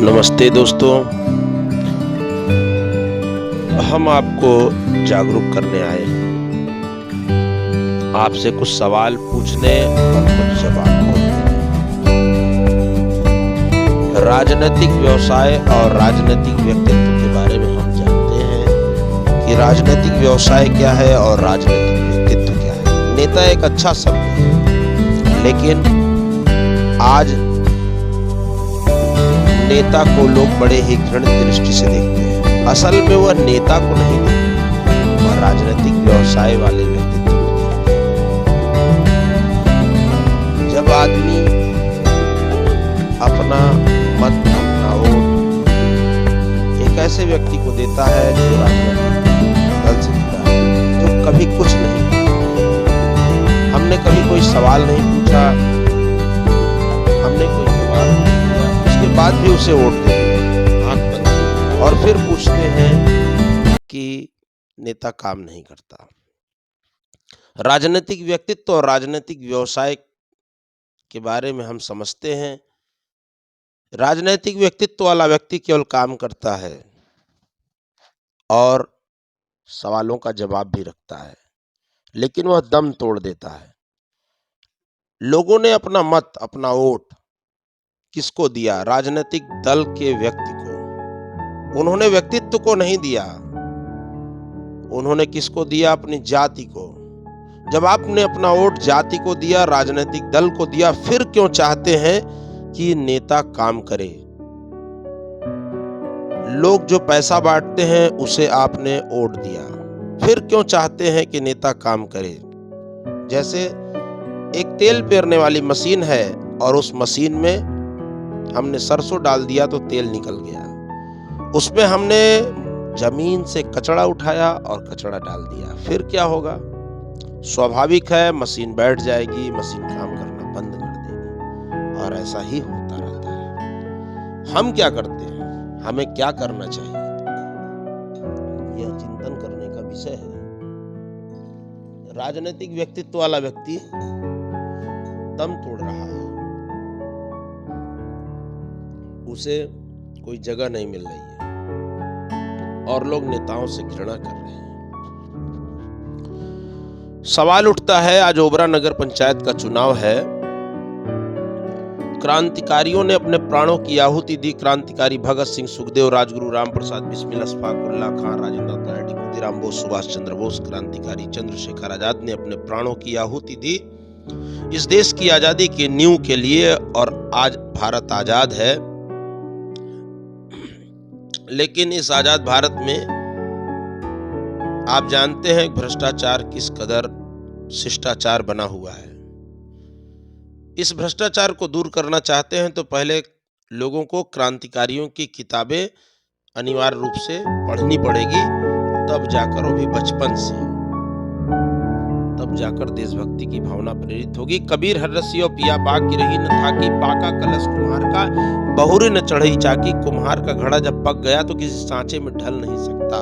नमस्ते दोस्तों, हम आपको जागरूक करने आए हैं। आपसे कुछ सवाल पूछने और कुछ जवाब खोजने। राजनीतिक व्यवसाय और राजनीतिक व्यक्तित्व के बारे में हम जानते हैं कि राजनीतिक व्यवसाय क्या है और राजनीतिक व्यक्तित्व क्या है। नेता एक अच्छा शब्द है, लेकिन आज नेता को लोग बड़े ही घृणित दृष्टि से देखते हैं। असल में वह नेता को नहीं देखते, वह राजनीतिक व्यवसाय वाले व्यक्तित्व को देखते हैं। जब आदमी अपना मत, अपना वोट एक ऐसे व्यक्ति को देता है जो राजनीतिक दल से जुड़ा है, जो कभी कुछ नहीं किया, हमने कभी कोई सवाल नहीं पूछा, हमने कोई जवाब नहीं दिया, उसके बाद भी उसे वोट देते हैं आंख बंद, और फिर पूछते हैं कि नेता काम नहीं करता। राजनीतिक व्यक्तित्व और राजनीतिक व्यवसाय के बारे में हम समझते हैं। राजनीतिक व्यक्तित्व वाला व्यक्ति केवल काम करता है और सवालों का जवाब भी रखता है, लेकिन वह दम तोड़ देता है। लोगों ने अपना मत, अपना वोट किसको दिया? राजनीतिक दल के व्यक्ति को। उन्होंने व्यक्तित्व को नहीं दिया, उन्होंने किसको दिया? अपनी जाति को। जब आपने अपना वोट जाति को दिया, राजनीतिक दल को दिया, फिर क्यों चाहते हैं कि नेता काम करे? लोग जो पैसा बांटते हैं उसे आपने वोट दिया, फिर क्यों चाहते हैं कि नेता काम करे? जैसे एक तेल पेरने वाली मशीन है और उस मशीन में हमने सरसों डाल दिया तो तेल निकल गया। उसमें हमने जमीन से कचरा उठाया और कचरा डाल दिया, फिर क्या होगा? स्वाभाविक है, मशीन बैठ जाएगी, मशीन काम करना बंद कर देगी, और ऐसा ही होता रहता है। हम क्या करते हैं? हमें क्या करना चाहिए? यह चिंतन करने का विषय है। राजनीतिक व्यक्तित्व वाला व्यक्ति दम तोड़ रहा है, उसे कोई जगह नहीं मिल रही है और लोग नेताओं से घृणा कर रहे हैं। सवाल उठता है, आज ओबरा नगर पंचायत का चुनाव है। क्रांतिकारियों ने अपने प्राणों की आहुति दी। क्रांतिकारी भगत सिंह, सुखदेव, राजगुरु, राम प्रसाद बिस्मिल, अशफाकुल्लाह खान, राजेंद्र त्रिवेदी, खुदीराम बोस, सुभाष चंद्र बोस, क्रांतिकारी चंद्रशेखर आजाद ने अपने प्राणों की आहुति दी इस देश की आजादी की नींव के लिए, और आज भारत आजाद है। लेकिन इस आजाद भारत में आप जानते हैं भ्रष्टाचार किस कदर शिष्टाचार बना हुआ है। इस भ्रष्टाचार को दूर करना चाहते हैं तो पहले लोगों को क्रांतिकारियों की किताबें अनिवार्य रूप से पढ़नी पड़ेगी, तब जाकर, वो भी बचपन से, तब जाकर देशभक्ति की भावना प्रेरित होगी। कबीर हर्षियो पिया बाग की रही न था कि पाका कलश कुम्हार का, बहुरी न चढ़ई चाकी। कुम्हार का घड़ा जब पक गया तो किसी सांचे में ढल नहीं सकता।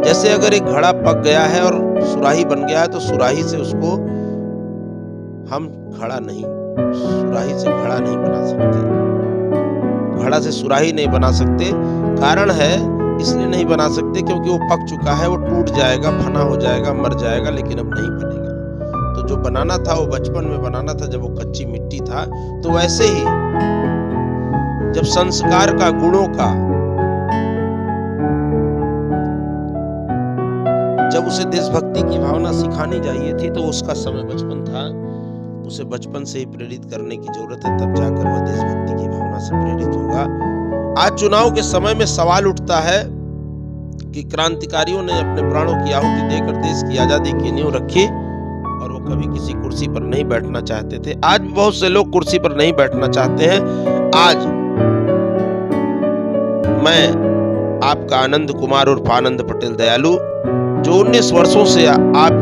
जैसे अगर एक घड़ा पक गया है और सुराही बन गया है तो सुराही से उसको हम सुराही से घड़ा नहीं बना सकते, घड़ा से सुराही नहीं बना सकते। कारण है, इसलिए नहीं बना सकते क्योंकि वो पक चुका है, वो टूट जाएगा, फना हो जाएगा, मर जाएगा, लेकिन अब नहीं बनेगा। तो जो बनाना था वो बचपन में बनाना था, जब वो कच्ची मिट्टी था। तो वैसे ही जब संस्कार का, गुणों का, जब उसे देशभक्ति की भावना सिखानी चाहिए थी तो उसका समय बचपन था, उसे बचपन से ही प्रेरित करने की जरूरत है, तब जाकर वह देशभक्ति की भावना से प्रेरित होगा। आज चुनाव के समय में सवाल उठता है कि क्रांतिकारियों ने अपने प्राणों की आहुति देकर देश की आजादी की नींव रखी और वो कभी किसी कुर्सी पर नहीं बैठना चाहते थे। आज भी बहुत से लोग कुर्सी पर नहीं बैठना चाहते हैं। आज मैं आपका आनंद कुमार उर्फ आनंद पटेल दयालु, जो 19 वर्षों से आप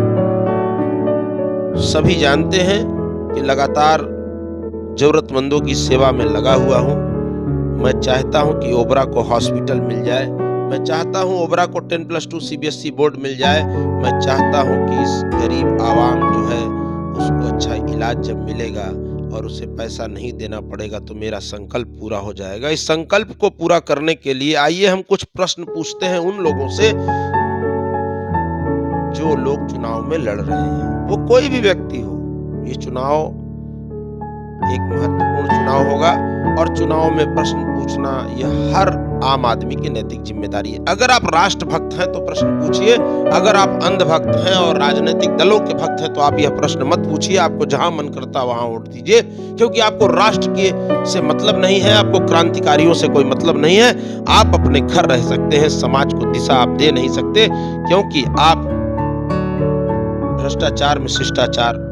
सभी जानते हैं कि लगातार जरूरतमंदों की सेवा में लगा हुआ हूं। मैं चाहता हूं कि ओबरा को हॉस्पिटल मिल जाए, मैं चाहता हूं ओबरा को 10+2 CBSE बोर्ड मिल जाए, मैं चाहता हूं कि इस गरीब आवाम जो है उसको अच्छा इलाज जब मिलेगा और उसे पैसा नहीं देना पड़ेगा तो मेरा संकल्प पूरा हो जाएगा। इस संकल्प को पूरा करने के लिए आइए हम कुछ प्रश्न पूछते हैं उन लोगों से जो लोग चुनाव में लड़ रहे हैं, वो कोई भी व्यक्ति हो। ये चुनाव एक महत्वपूर्ण चुनाव होगा और चुनाव में प्रश्न पूछना यह हर आम आदमी की नैतिक जिम्मेदारी है। अगर आप राष्ट्रभक्त हैं तो प्रश्न पूछिए, अगर आप अंधभक्त हैं और राजनीतिक दलों के भक्त हैं तो आप यह प्रश्न मत पूछिए। आपको जहां मन करता वहां वोट दीजिए, क्योंकि आपको राष्ट्र के से मतलब नहीं है, आपको क्रांतिकारियों से कोई मतलब नहीं है। आप अपने घर रह सकते हैं, समाज को दिशा आप दे नहीं सकते, क्योंकि आप भ्रष्टाचार में शिष्टाचार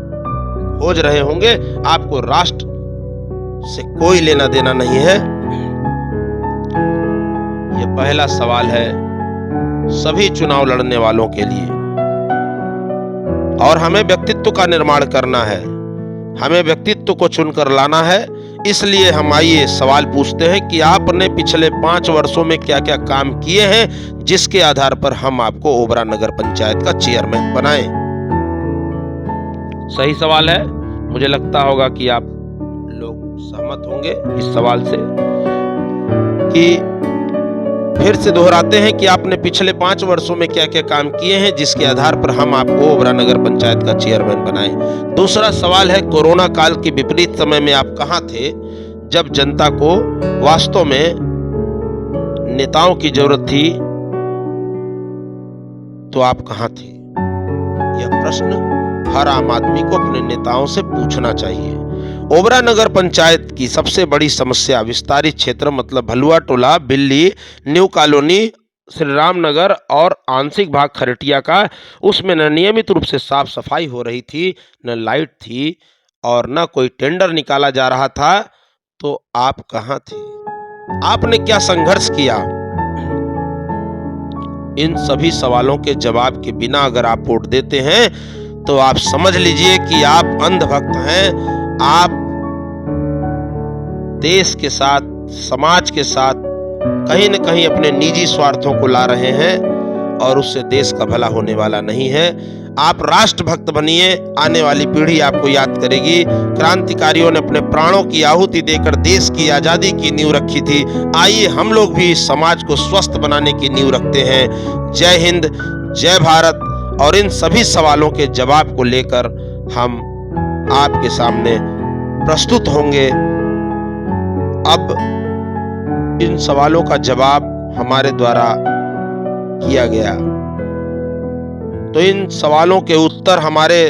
खोज रहे होंगे। आपको राष्ट्र से कोई लेना देना नहीं है। यह पहला सवाल है सभी चुनाव लड़ने वालों के लिए। और हमें व्यक्तित्व का निर्माण करना है, हमें व्यक्तित्व को चुनकर लाना है। इसलिए हम आइए सवाल पूछते हैं कि आपने पिछले 5 वर्षों में क्या क्या काम किए हैं जिसके आधार पर हम आपको ओबरा नगर पंचायत का चेयरमैन बनाएं। सही सवाल है। मुझे लगता होगा कि आप लोग सहमत होंगे इस सवाल से। कि फिर से दोहराते हैं कि आपने पिछले 5 वर्षों में क्या क्या काम किए हैं जिसके आधार पर हम आपको ओबरा नगर पंचायत का चेयरमैन बनाएं। दूसरा सवाल है कोरोना काल के विपरीत समय में आप कहां थे जब जनता को वास्तव में नेताओं की जरूरत थी, तो आप कहां थे? यह प्रश्न हर आम आदमी को अपने नेताओं से पूछना चाहिए। ओबरा नगर पंचायत की सबसे बड़ी समस्या विस्तारित क्षेत्र मतलब भलुआ टोला, बिल्ली, न्यू कॉलोनी, श्री राम नगर और आंशिक भाग खरटिया का, उसमें न नियमित रूप से साफ सफाई हो रही थी, न लाइट थी और न कोई टेंडर निकाला जा रहा था। तो आप कहां थे? आपने क्या संघर्ष किया? इन सभी सवालों के जवाब के बिना अगर आप वोट देते हैं तो आप समझ लीजिए कि आप अंधभक्त हैं। आप देश के साथ, समाज के साथ कहीं न कहीं अपने निजी स्वार्थों को ला रहे हैं और उससे देश का भला होने वाला नहीं है। आप राष्ट्रभक्त बनिए, आने वाली पीढ़ी आपको याद करेगी। क्रांतिकारियों ने अपने प्राणों की आहुति देकर देश की आजादी की नींव रखी थी। आइए हम लोग भी समाज को स्वस्थ बनाने की नींव रखते हैं। जय हिंद, जय भारत। और इन सभी सवालों के जवाब को लेकर हम आपके सामने प्रस्तुत होंगे। अब इन सवालों का जवाब हमारे द्वारा किया गया, तो इन सवालों के उत्तर हमारे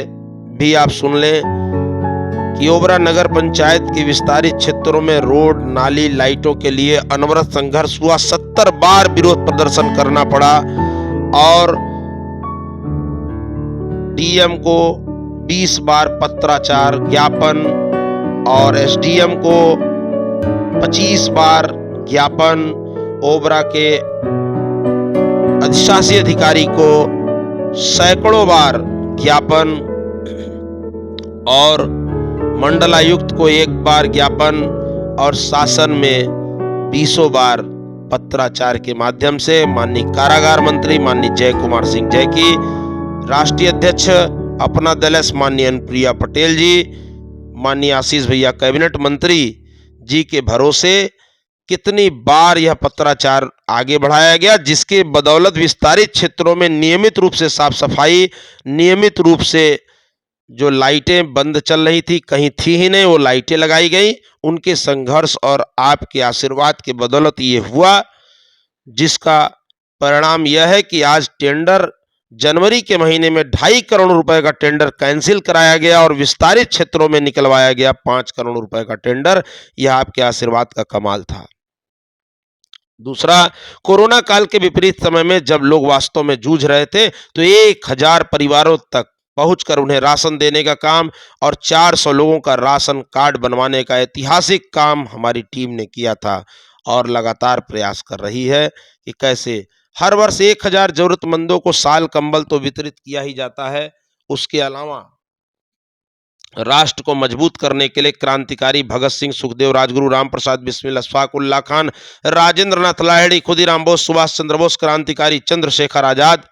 भी आप सुन लें कि ओबरा नगर पंचायत की विस्तारित क्षेत्रों में रोड, नाली, लाइटों के लिए अनवरत संघर्ष हुआ। 70 बार विरोध प्रदर्शन करना पड़ा और डीएम को 20 बार पत्राचार ज्ञापन और एसडीएम को 25 बार ज्ञापन, ओबरा के अधिशासी अधिकारी को सैकड़ों बार ज्ञापन और मंडलायुक्त को 1 बार ज्ञापन और शासन में 20 बार पत्राचार के माध्यम से माननीय कारागार मंत्री माननीय जय कुमार सिंह जय की, राष्ट्रीय अध्यक्ष अपना दल माननीय अनुप्रिया पटेल जी, माननीय आशीष भैया कैबिनेट मंत्री जी के भरोसे कितनी बार यह पत्राचार आगे बढ़ाया गया, जिसके बदौलत विस्तारित क्षेत्रों में नियमित रूप से साफ सफाई, नियमित रूप से जो लाइटें बंद चल रही थी, कहीं थी ही नहीं, वो लाइटें लगाई गई। उनके संघर्ष और आपके आशीर्वाद के बदौलत ये हुआ, जिसका परिणाम यह है कि आज टेंडर जनवरी के महीने में 2.5 करोड़ रुपए का टेंडर कैंसिल कराया गया और विस्तारित क्षेत्रों में निकलवाया गया 5 करोड़ रुपए का टेंडर। यह आपके आशीर्वाद का कमाल था। दूसरा, कोरोना काल के विपरीत समय में जब लोग वास्तव में जूझ रहे थे तो 1000 परिवारों तक पहुंचकर उन्हें राशन देने का काम और 400 लोगों का राशन कार्ड बनवाने का ऐतिहासिक काम हमारी टीम ने किया था और लगातार प्रयास कर रही है कि कैसे हर वर्ष 1000 जरूरतमंदों को साल कंबल तो वितरित किया ही जाता है। उसके अलावा राष्ट्र को मजबूत करने के लिए क्रांतिकारी भगत सिंह, सुखदेव, राजगुरु, राम प्रसाद बिस्मिल, अशफाक उल्लाह खान, राजेंद्र नाथ लाहिड़ी, खुदीराम बोस, सुभाष चंद्र बोस, क्रांतिकारी चंद्रशेखर आजाद,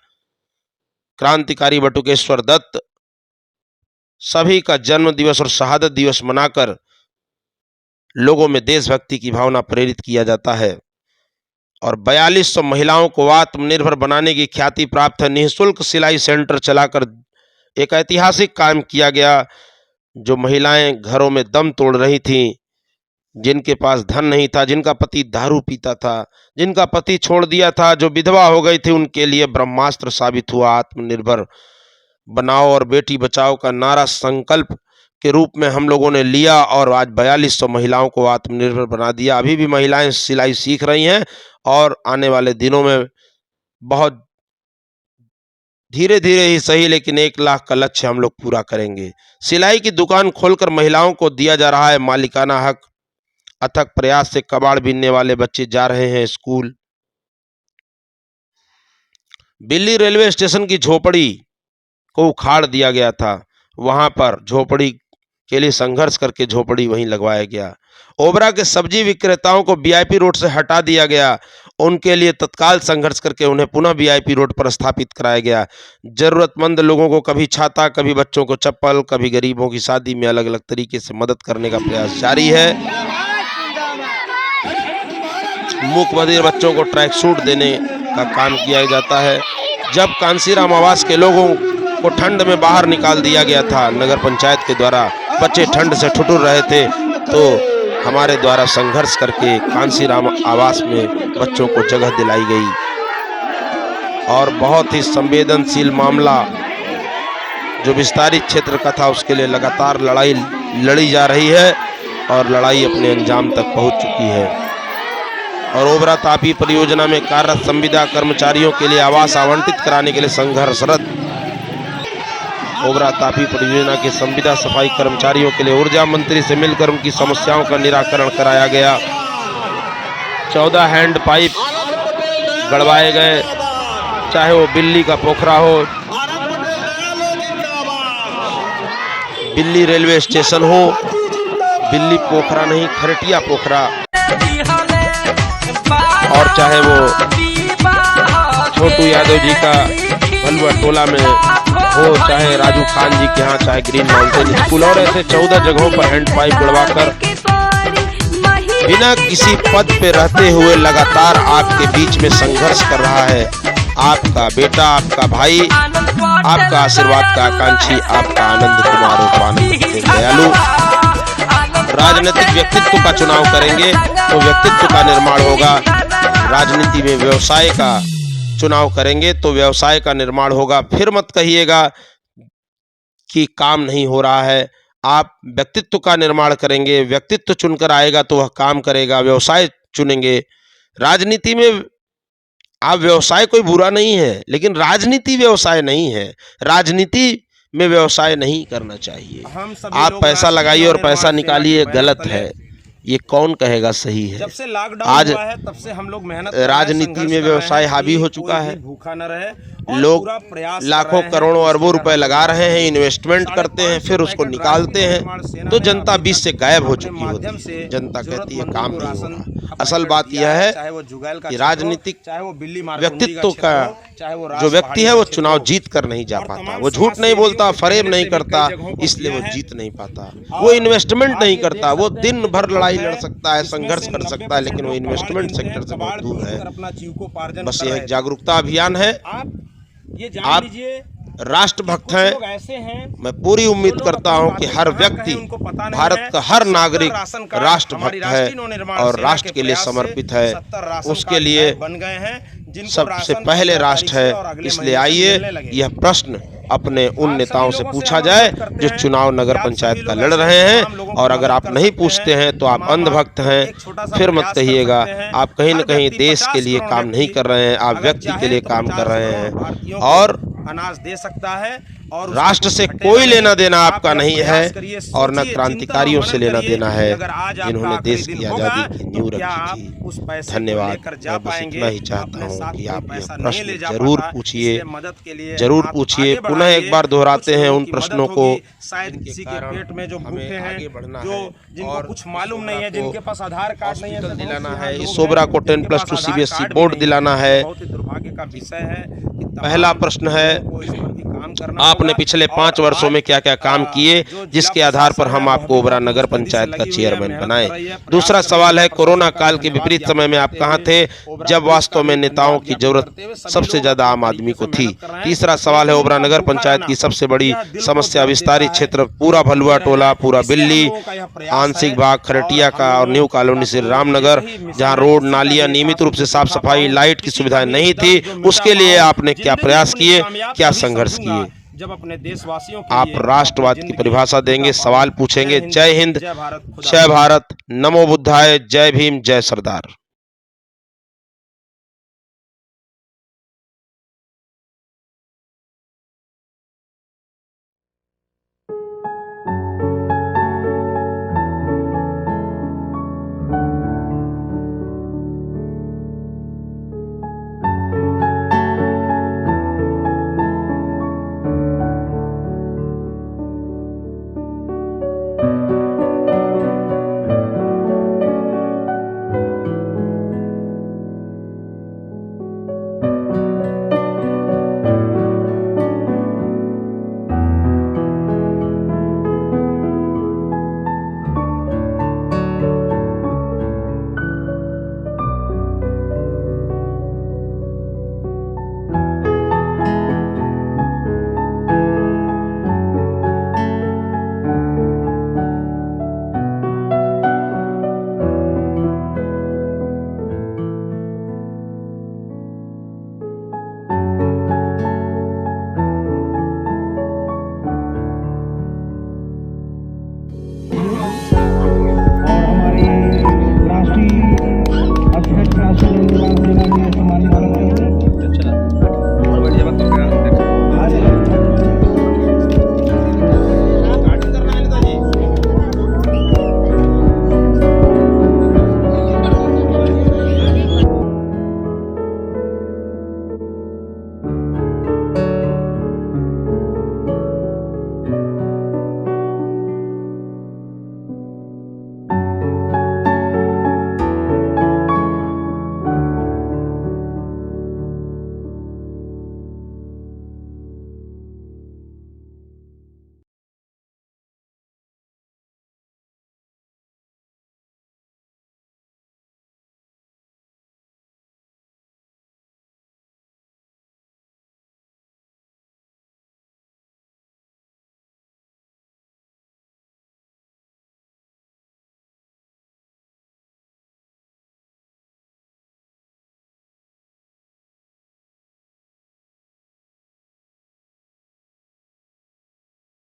क्रांतिकारी बटुकेश्वर दत्त, सभी का जन्म दिवस और शहादत दिवस मनाकर लोगों में देशभक्ति की भावना प्रेरित किया जाता है। और 4200 महिलाओं को आत्मनिर्भर बनाने की ख्याति प्राप्त है। निःशुल्क सिलाई सेंटर चलाकर एक ऐतिहासिक काम किया गया। जो महिलाएं घरों में दम तोड़ रही थीं, जिनके पास धन नहीं था, जिनका पति दारू पीता था, जिनका पति छोड़ दिया था, जो विधवा हो गई थी, उनके लिए ब्रह्मास्त्र साबित हुआ आत्मनिर्भर बनाओ और बेटी बचाओ का नारा संकल्प के रूप में हम लोगों ने लिया और आज 4200 महिलाओं को आत्मनिर्भर बना दिया। अभी भी महिलाएं सिलाई सीख रही हैं और आने वाले दिनों में बहुत धीरे धीरे ही सही, लेकिन 1 लाख का लक्ष्य हम लोग पूरा करेंगे। सिलाई की दुकान खोलकर महिलाओं को दिया जा रहा है मालिकाना हक। अथक प्रयास से कबाड़ बीनने वाले बच्चे जा रहे हैं स्कूल। दिल्ली रेलवे स्टेशन की झोपड़ी को उखाड़ दिया गया था। वहां पर झोपड़ी के लिए संघर्ष करके झोपड़ी वहीं लगवाया गया। ओबरा के सब्जी विक्रेताओं को वीआईपी रोड से हटा दिया गया। उनके लिए तत्काल संघर्ष करके उन्हें पुनः वीआईपी रोड पर स्थापित कराया गया। जरूरतमंद लोगों को कभी छाता, कभी बच्चों को चप्पल, कभी गरीबों की शादी में अलग अलग तरीके से मदद करने का प्रयास जारी है। मूक बधिर बच्चों को ट्रैक सूट देने का काम किया जाता है। जब कांसीराम आवास के लोगों को ठंड में बाहर निकाल दिया गया था नगर पंचायत के द्वारा, बच्चे ठंड से ठिठुर रहे थे, तो हमारे द्वारा संघर्ष करके कांसीराम आवास में बच्चों को जगह दिलाई गई। और बहुत ही संवेदनशील मामला जो विस्तारित क्षेत्र का था, उसके लिए लगातार लड़ाई लड़ी जा रही है और लड़ाई अपने अंजाम तक पहुंच चुकी है। और ओबरा तापी परियोजना में कार्यरत संविदा कर्मचारियों के लिए आवास आवंटित कराने के लिए संघर्षरत। ओबरा तापी परियोजना के संविदा सफाई कर्मचारियों के लिए ऊर्जा मंत्री से मिलकर उनकी समस्याओं का निराकरण कराया गया। 14 हैंड पाइप गड़वाए गए, चाहे वो बिल्ली का पोखरा हो, बिल्ली रेलवे स्टेशन हो, बिल्ली पोखरा नहीं खरटिया पोखरा, और चाहे वो छोटू यादव जी का भलुआ टोला में हो, चाहे राजू खान जी के यहाँ, चाहे ग्रीन माउंटेन स्कूल, और ऐसे 14 जगहों पर हैंड पाइप गड़वाकर बिना किसी पद पे रहते हुए लगातार आपके बीच में संघर्ष कर रहा है आपका बेटा, आपका भाई, आपका आशीर्वाद का आकांक्षी, आपका आनंद कुमार उपानंद दयालु। राजनीतिक व्यक्तित्व का चुनाव करेंगे तो व्यक्तित्व का निर्माण होगा। राजनीति में व्यवसाय का चुनाव करेंगे तो व्यवसाय का निर्माण होगा। फिर मत कहिएगा कि काम नहीं हो रहा है। आप व्यक्तित्व का निर्माण करेंगे, व्यक्तित्व चुनकर आएगा तो वह काम करेगा। व्यवसाय चुनेंगे। राजनीति में आप व्यवसाय कोई बुरा नहीं है, लेकिन राजनीति व्यवसाय नहीं है। राजनीति में व्यवसाय नहीं करना चाहिए। आप पैसा लगाइए और पैसा निकालिए, गलत है। ये कौन कहेगा सही है? जब से लॉकडाउन आज हुआ है तब से हम लोग मेहनत राजनीति में व्यवसाय हावी हो चुका है। भूखा न रहे। लोग लाखों करोड़ों अरबों रुपए लगा रहे हैं, इन्वेस्टमेंट करते हैं, फिर उसको निकालते हैं तो जनता बीच से गायब हो चुकी होती है। जनता कहती है काम नहीं हो रहा। असल बात यह है कि राजनीतिक व्यक्तित्व का जो व्यक्ति है वो चुनाव जीत कर नहीं जा पाता। वो झूठ नहीं बोलता, फरेब नहीं करता, इसलिए वो जीत नहीं पाता। वो इन्वेस्टमेंट नहीं करता। वो दिन भर लड़ाई लड़ सकता है, संघर्ष कर सकता है, लेकिन वो इन्वेस्टमेंट सेक्टर से बहुत दूर है। बस ये एक जागरूकता अभियान है। आप राष्ट्रभक्त हैं। मैं पूरी उम्मीद करता हूं कि हर व्यक्ति, भारत का हर नागरिक राष्ट्रभक्त है और राष्ट्र के लिए समर्पित है। उसके लिए सबसे पहले राष्ट्र है। इसलिए आइए यह प्रश्न अपने उन नेताओं से पूछा जाए जो चुनाव नगर पंचायत का लड़ रहे हैं। और अगर आप नहीं पूछते हैं तो आप अंधभक्त हैं। फिर मत कहिएगा। आप कहीं न कहीं देश के लिए काम नहीं कर रहे हैं, आप व्यक्ति के लिए काम कर रहे हैं। और अनाज दे सकता है और राष्ट्र से कोई लेना देना आपका नहीं है और न क्रांतिकारियों से लेना देना है जिन्होंने देश की आजादी की नींव रखी थी। धन्यवाद। मैं बस इतना ही चाहता हूँ कि आप यह प्रश्न जरूर पूछिए, जरूर पूछिए। पुनः एक बार दोहराते हैं उन प्रश्नों को। शायद किसी के पेट में जो भूखे हैं, जो जिनको कुछ मालूम नहीं है, जिनके पास आधार कार्ड नहीं है, दिलाना है। इस ओबरा को 10+2 CBSE बोर्ड दिलाना है। बहुत ही दुर्भाग्य का विषय है। पहला प्रश्न है काम करना। आपने पिछले 5 वर्षों में क्या क्या काम किए जिसके आधार पर हम आपको ओबरा नगर पंचायत का चेयरमैन बनाए। दूसरा सवाल है, कोरोना काल के विपरीत समय में आप कहां थे जब वास्तव में नेताओं की जरूरत सबसे ज्यादा आम आदमी को थी। तीसरा सवाल है, ओबरा नगर पंचायत की सबसे बड़ी समस्या विस्तारित क्षेत्र पूरा भलुआ टोला, पूरा बिल्ली, आंशिक भाग खरटिया का और न्यू कॉलोनी श्री रामनगर, जहां रोड नालियां नियमित रूप से साफ सफाई, लाइट की सुविधाएं नहीं थी, उसके लिए आपने क्या प्रयास किए, क्या संघर्ष किए। जब अपने देशवासियों के आप लिए राष्ट्रवाद की परिभाषा देंगे, सवाल पूछेंगे। जय हिंद, खुदा जय भारत, नमो बुद्धाय, जय भीम, जय सरदार।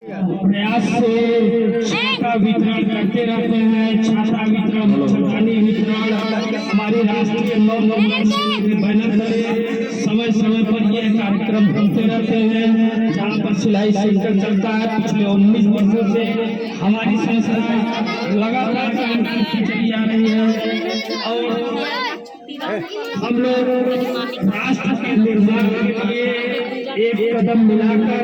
प्रयास से छाता वितरण करते रहते हैं। छाता वितरण, छातानी वितरण हमारे राष्ट्रीय बैनर से समय समय पर ये कार्यक्रम होते रहते हैं। जहाँ पर सिलाई सेंटर चलता है, पिछले 19 वर्षों से हमारी संस्था लगातार काम करती चली आ रही है और हम लोग राष्ट्र के निर्माण के लिए एक कदम मिलाकर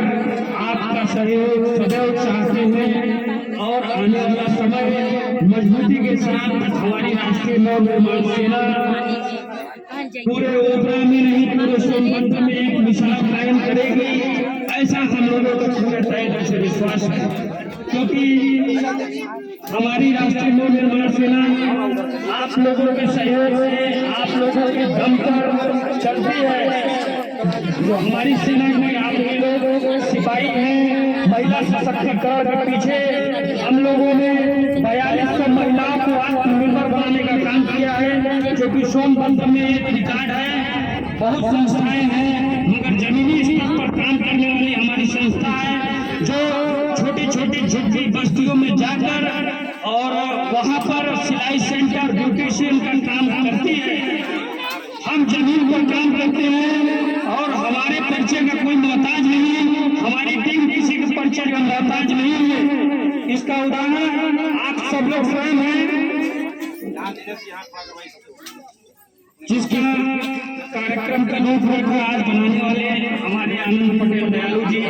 आपका सहयोग सदैव चाहते हैं और आने वाला समय मजबूती के साथ हमारी राष्ट्रीय नव निर्माण सेना पूरे ओबरा में नहीं, पूरे सोनभद्र में एक मिसाल कायम करेगी, ऐसा हम लोगों का पूरे तय दिल से विश्वास है। क्योंकि हमारी राष्ट्रीय नव निर्माण सेना आप लोगों के सहयोग से, आप लोगों के दम पर चलती है। जो हमारी सेना में आप लोग सिपाही हैं, महिला सशक्तिकरण के पीछे हम लोगों ने 4200 महिलाओं को आत्मनिर्भर बनाने का काम किया है, जो कि सोनभद्र में एक रिकॉर्ड है। बहुत संस्थाएं हैं, मगर जमीनी स्तर पर काम करने वाली हमारी संस्था है जो छोटी छोटी झुग्गी बस्तियों में जाकर और वहां पर सिलाई सेंटर, ब्यूटिशियन का काम करती है। हम जमीन पर काम करते हैं और हमारे परिचय का कोई मोहताज नहीं, हमारी टीम किसी के परिचय का मोहताज नहीं है। इसका उदाहरण आप सब लोग स्वयं हैं, जिसका कार्यक्रम का रूपरेखा आज बनाने वाले हमारे आनंद पटेल दयालु जी,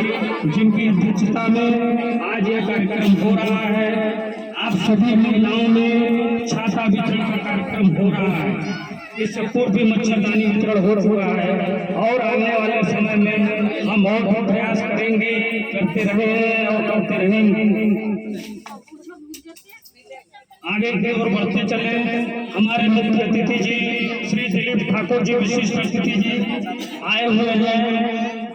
जिनकी अध्यक्षता में आज यह कार्यक्रम हो रहा है। आप सभी महिलाओं में छाता वितरण का कार्यक्रम हो रहा है। इससे पूर्व भी मच्छरदानी वितरण हो चुका है और आने वाले समय में हम और भी प्रयास करेंगे, करते रहे और करते रहेंगे। आगे की ओर बढ़ते चले। हमारे मुख्य अतिथि जी श्री दिलीप ठाकुर जी, विशिष्ट अतिथि जी आए हुए हैं।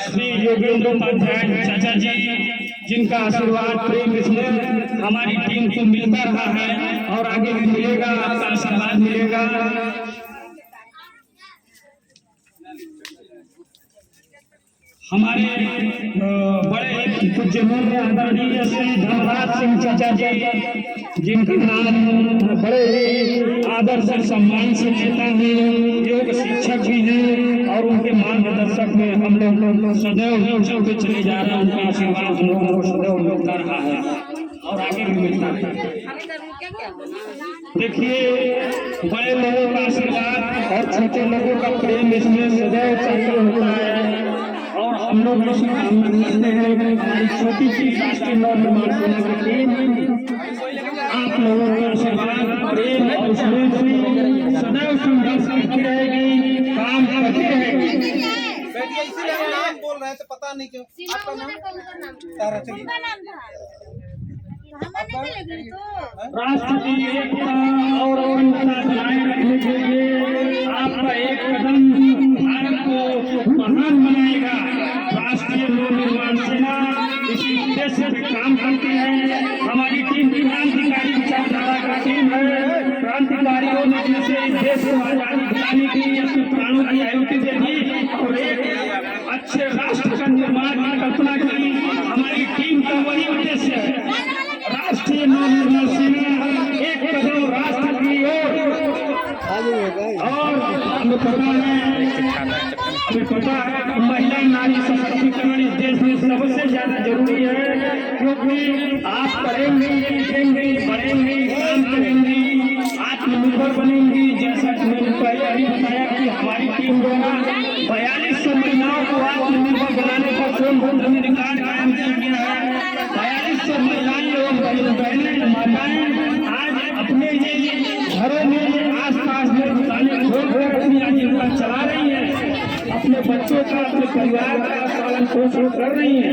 श्री योगेंद्र उपाध्याय चाचा जी, जिनका आशीर्वाद प्रेम इसमें हमारी टीम को मिलता रहा है और आगे भी मिलेगा, आपका आशीर्वाद मिलेगा। हमारे बड़े पूज्य मूल्य आदरणीय श्री धनराज सिंह चाचा जी, जिनका नाम बड़े ही आदर से सम्मान से लेता है, योग शिक्षक भी हैं और उनके मार्गदर्शक में हम लोग सदैव चलते चले जा रहे हैं। उनका आशीर्वाद हम लोगों को सदैव मिलता रहा है और आगे भी मिलता है। देखिए, बड़े लोगों का आशीर्वाद और छोटे लोगों का प्रेम इसमें सदैव चाहिए होता है और हम लोग इसी कामना करते हैं। हमारी छोटी सी राष्ट्रीय नव निर्माण सेना की टीम आप लोगों का आशीर्वाद प्रेम और स्नेह से सदैव संघर्ष करती रहेगी, काम करती रहेगी। नाम बोल रहे थे, पता नहीं क्यों आपका नाम तारा चली। राष्ट्र की एकता और अखंडता बनाए रखने के लिए आपका एक कदम भारत को महान बनाएगा। राष्ट्रीय लोक निर्माण सेना इसी उद्देश्य से काम करती है। हमारी टीम क्रांतिकारी विचारधारा का टीम है। क्रांतिकारियों ने जैसे इस देश को आजादी दिलाने की अपने प्राणों की आहुति दे दी और एक अच्छे राष्ट्र का निर्माण की कल्पना की, हमारी टीम का वही उद्देश्य है। राष्ट्रीय नव निर्माण सेना एक कदम राष्ट्र की ओर और हमें पता है महिला नारी सशक्तिकरण इस देश में सबसे ज्यादा जरूरी है, क्योंकि आप करेंगे, लिखेंगे, पढ़ेंगे, काम करेंगी, आत्मनिर्भर बनेंगी। जैसा कि मैंने पहले भी बताया कि हमारी टीम द्वारा 4200 महिलाओं को आत्मनिर्भर बनाने का सोनभद्र में रिकॉर्ड कायम किया गया है। 4200 महिलाएं और बहनें माताएं आज अपने घरों में आसपास में दुकानें खोलकर अपनी आजीविका चला रही है, अपने बच्चों का, अपने परिवार का पालन पोषण कर रही है।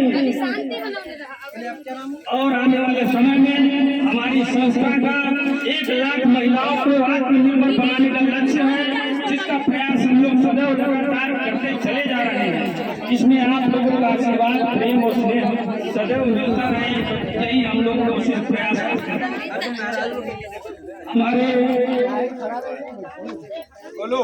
और आने वाले समय में हमारी संस्था का 1 लाख महिलाओं को आत्मनिर्भर बनाने का लक्ष्य है, जिसका प्रयास हम लोग सदैव लगातार करते चले जा रहे हैं। इसमें आप लोगों का आशीर्वाद, प्रेम और स्नेह सदैव मिलता रहे, यही हम लोग कोशिश प्रयास करते हैं। हमारे बोलो